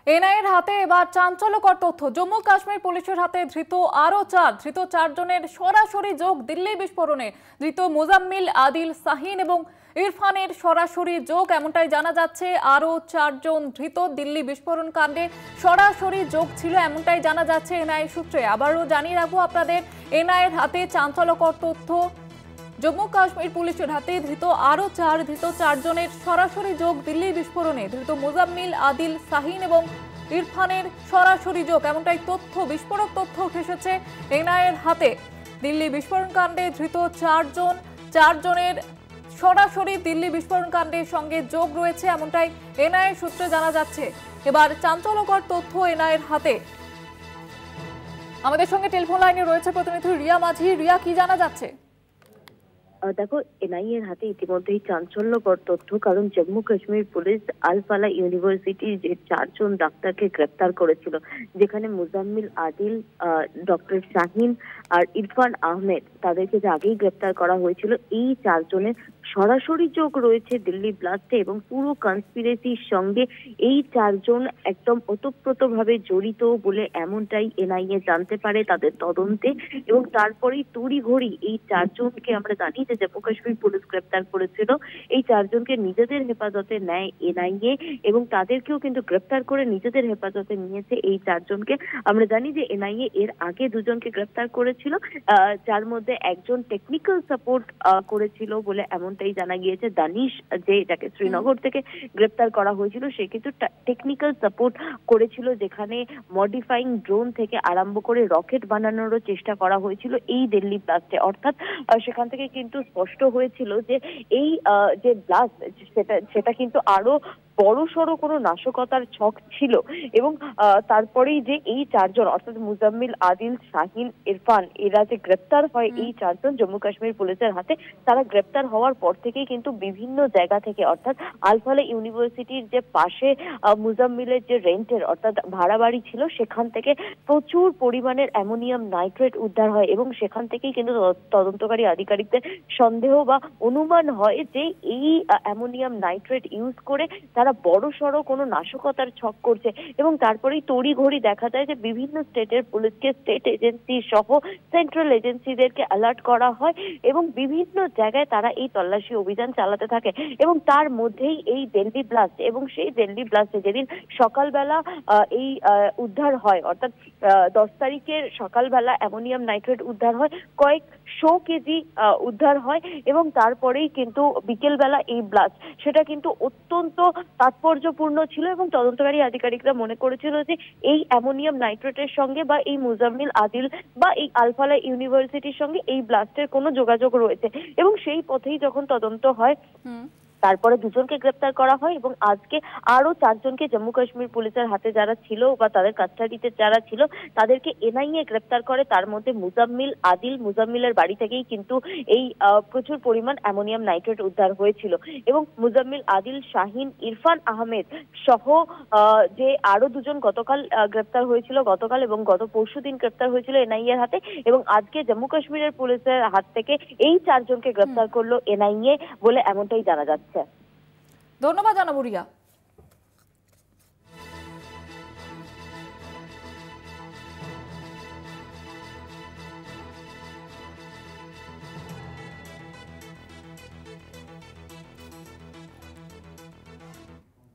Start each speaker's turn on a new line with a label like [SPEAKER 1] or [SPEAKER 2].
[SPEAKER 1] এনআইএর হাতে এবার চাঞ্চল্যকর তথ্য। জম্মু কাশ্মীর পুলিশের হাতে ধৃত আরও চারজনের সরাসরি যোগ দিল্লি বিস্ফোরণে। ধৃত মোজাম্মিল, আদিল, শাহিন এবং ইরফানের সরাসরি যোগ এমনটাই জানা যাচ্ছে। আরও চারজন ধৃত দিল্লি বিস্ফোরণ কাণ্ডে সরাসরি যোগ ছিল এমনটাই জানা যাচ্ছে এনআইএ সূত্রে। আবারও জানিয়ে রাখবো আপনাদের, এনআইএর হাতে চাঞ্চল্যকর তথ্য। জম্মু কাশ্মীর পুলিশের হাতে ধৃত চারজনের সরাসরি যোগ দিল্লি বিস্ফোরণে। ধৃত মোজাম্মিল, আদিল, শাহিন এবং ইরফানের সরাসরি যোগ এমনটাই তথ্য, বিস্ফোরক তথ্য উঠে এসেছে এনআইএর হাতে। দিল্লি বিস্ফোরণ কাণ্ডে ধৃত চারজনের সরাসরি দিল্লি বিস্ফোরণ কাণ্ডের সঙ্গে যোগ রয়েছে এমনটাই এনআইএ সূত্রে জানা যাচ্ছে। এবার চাঞ্চল্যকর তথ্য এনআইএর হাতে। আমাদের সঙ্গে টেলিফোন লাইনে রয়েছে প্রতিনিধি রিয়া মাঝি। রিয়া, কি জানা যাচ্ছে?
[SPEAKER 2] দেখো, এনআইএ এর হাতে ইতিমধ্যেই চাঞ্চল্যকর তথ্য, কারণ জম্মু কাশ্মীর পুলিশ আলফালা ইউনিভার্সিটির যে চারজন ডাক্তারকে গ্রেপ্তার করেছিল, যেখানে মুজাম্মিল, আদিল, ডক্টর শাহিন আর ইরফান আহমেদ, তাদেরকে যে আগেই গ্রেপ্তার করা হয়েছিল, এই চারজনের সরাসরি যোগ রয়েছে দিল্লি ব্লাস্টে এবং পুরো কনস্পিরেসির সঙ্গে এই চারজন একদম ওতপ্রোতভাবে জড়িত বলে এমনটাই এনআইএ জানতে পারে তাদের তদন্তে। এবং তারপরেই তড়িঘড়ি এই চারজনকে আমরা জানি যে জম্মু কাশ্মীর পুলিশ গ্রেপ্তার করেছিল, এই চারজনকে নিজেদের হেফাজতে নেয় এনআইএ এবং তাদেরকেও কিন্তু গ্রেপ্তার করে নিজেদের হেফাজতে নিয়েছে এই চারজনকে। আমরা জানি যে এনআইএ এর আগে দুজনকে গ্রেপ্তার করেছিল, যার মধ্যে একজন টেকনিক্যাল সাপোর্ট করেছিল বলে এমনটাই জানা গিয়েছে। দানিশ, যে যাকে শ্রীনগর থেকে গ্রেপ্তার করা হয়েছিল, সে কিন্তু টেকনিক্যাল সাপোর্ট করেছিল, যেখানে মডিফাইং ড্রোন থেকে আরম্ভ করে রকেট বানানোরও চেষ্টা করা হয়েছিল এই দিল্লি ব্লাস্টে। অর্থাৎ সেখান থেকে কিন্তু স্পষ্ট হয়েছিল যে এই যে ব্লাস্ট, সেটা কিন্তু আরো বড়সড় কোনো নাশকতার ছক ছিল। এবং তারপরেই যে এই চারজন, অর্থাৎ মুজাম্মিল, আদিল, শাহিন, ইরফান, এরা যে গ্রেপ্তার হয় এই চারজন জম্মু কাশ্মীর পুলিশের হাতে, তারা গ্রেপ্তার হওয়ার পর থেকেই কিন্তু বিভিন্ন জায়গা থেকে, অর্থাৎ আলফালা ইউনিভার্সিটির যে পাশে মুজাম্মিলের যে রেন্টের অর্থাৎ ভাড়া বাড়ি ছিল, সেখান থেকে প্রচুর পরিমাণের অ্যামোনিয়াম নাইট্রেট উদ্ধার হয় এবং সেখান থেকেই কিন্তু তদন্তকারী আধিকারিকদের সন্দেহ বা অনুমান হয় যে এই অ্যামোনিয়াম নাইট্রেট ইউজ করে তারা বড়সড় কোনো নাশকতার ছক করছে। এবং তারপরেই তড়িঘড়ি দেখা যায় যে বিভিন্ন স্টেটের পুলিশকে, স্টেট এজেন্সি সহ সেন্ট্রাল এজেন্সিদেরকে অ্যালার্ট করা হয় এবং বিভিন্ন জায়গায় তারা এই তল্লাশি অভিযান চালাতে থাকে। এবং তার মধ্যেই এই দিল্লি ব্লাস্ট, এবং সেই দিল্লি ব্লাস্টে যেদিন সকালবেলা এই উদ্ধার হয়, অর্থাৎ 10 তারিখের সকালবেলা অ্যামোনিয়াম নাইট্রেট উদ্ধার হয়, কয়েকশো কেজি উদ্ধার হয়। এবং তারপরেই কিন্তু বিকেলবেলা এই ব্লাস্ট, সেটা কিন্তু অত্যন্ত তাৎপর্যপূর্ণ ছিল এবং তদন্তকারী আধিকারিকরা মনে করেছিল যে এই অ্যামোনিয়াম নাইট্রেটের সঙ্গে বা এই মুজাম্মিল, আদিল বা এই আলফালা ইউনিভার্সিটির সঙ্গে এই ব্লাস্টের কোনো যোগাযোগ রয়েছে। এবং সেই পথেই যখন তদন্ত হয়, তারপরে দুজনকে গ্রেপ্তার করা হয় এবং আজকে আরো চারজনকে জম্মু কাশ্মীর পুলিশের হাতে যারা ছিল বা তাদের কাস্টাডিতে যারা ছিল, তাদেরকে এনআইএ গ্রেপ্তার করে। তার মধ্যে মুজাম্মিল, আদিল, মুজাম্মিলের বাড়ি থেকেই কিন্তু এই প্রচুর পরিমাণ অ্যামোনিয়াম নাইট্রেট উদ্ধার হয়েছিল। এবং মুজাম্মিল, আদিল, শাহিন, ইরফান আহমেদ সহ যে আরো দুজন গতকাল গ্রেপ্তার হয়েছিল, গতকাল এবং গত পরশুদিন গ্রেপ্তার হয়েছিল এনআইএর হাতে, এবং আজকে জম্মু কাশ্মীরের পুলিশের হাত থেকে এই চারজনকে গ্রেপ্তার করলো এনআইএ বলে এমনটাই জানা যাচ্ছে।
[SPEAKER 1] ধন্যবাদ জানাবো রিয়া।